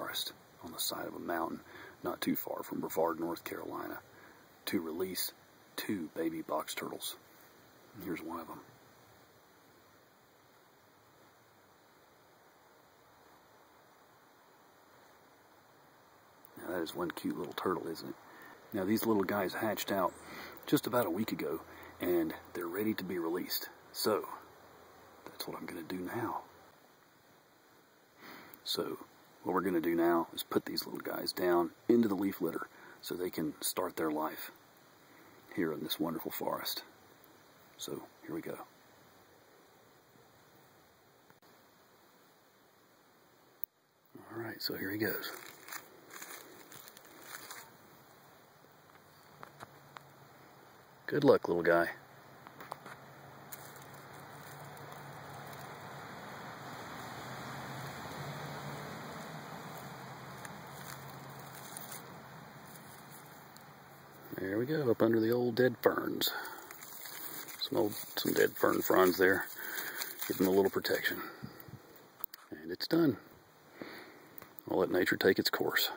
forest on the side of a mountain not too far from Brevard, North Carolina, to release 2 baby box turtles. And here's one of them. Now that is one cute little turtle, isn't it? Now these little guys hatched out just about a week ago, and they're ready to be released. So that's what I'm going to do now. So what we're going to do now is put these little guys down into the leaf litter so they can start their life here in this wonderful forest. So here we go. Alright, so here he goes. Good luck, little guy. There we go, up under the old dead ferns. Some dead fern fronds there. Give them a little protection. And it's done. I'll let nature take its course.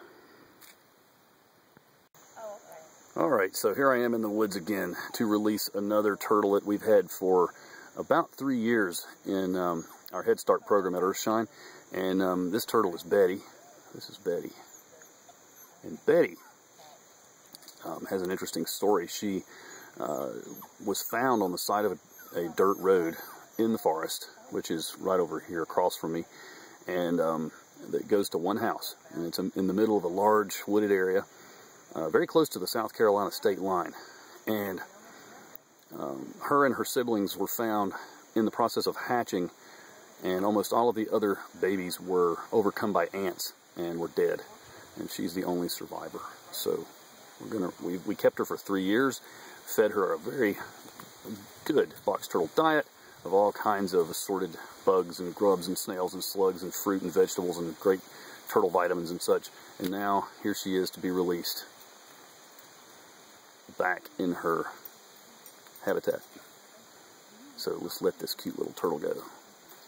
Alright, so here I am in the woods again to release another turtle that we've had for about 3 years in our Head Start program at Earthshine. And this turtle is Betty. This is Betty. And Betty has an interesting story. She was found on the side of a dirt road in the forest, which is right over here across from me, and that goes to one house, and it's in the middle of a large wooded area, very close to the South Carolina state line. And her and her siblings were found in the process of hatching, and almost all of the other babies were overcome by ants and were dead, and she's the only survivor. So we kept her for 3 years, fed her a very good box turtle diet of all kinds of assorted bugs and grubs and snails and slugs and fruit and vegetables and great turtle vitamins and such. And now here she is to be released back in her habitat. So let's let this cute little turtle go.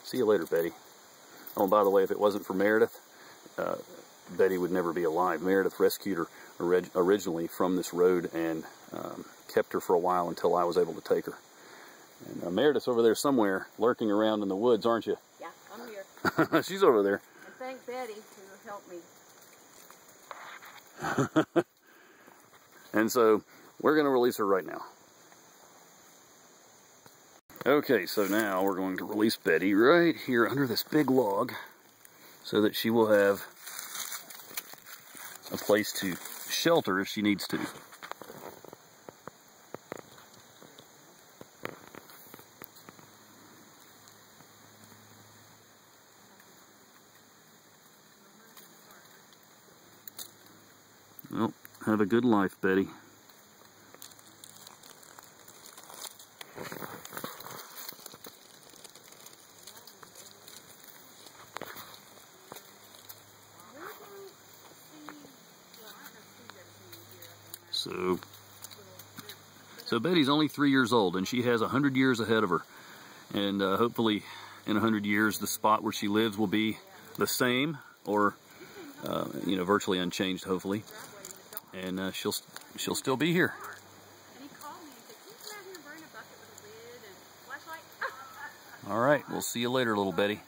See you later, Betty. Oh, and by the way, if it wasn't for Meredith, Betty would never be alive. Meredith rescued her originally from this road and kept her for a while until I was able to take her. And Meredith's over there somewhere, lurking around in the woods, aren't you? Yeah, I'm here. She's over there. And thank Betty who helped me. And so we're going to release her right now. Okay, so now we're going to release Betty right here under this big log so that she will have a place to shelter if she needs to. Well, have a good life, Betty. So Betty's only 3 years old, and she has 100 years ahead of her. And hopefully in 100 years, the spot where she lives will be the same, or you know, virtually unchanged, hopefully. And she'll still be here. All right, we'll see you later, little Betty.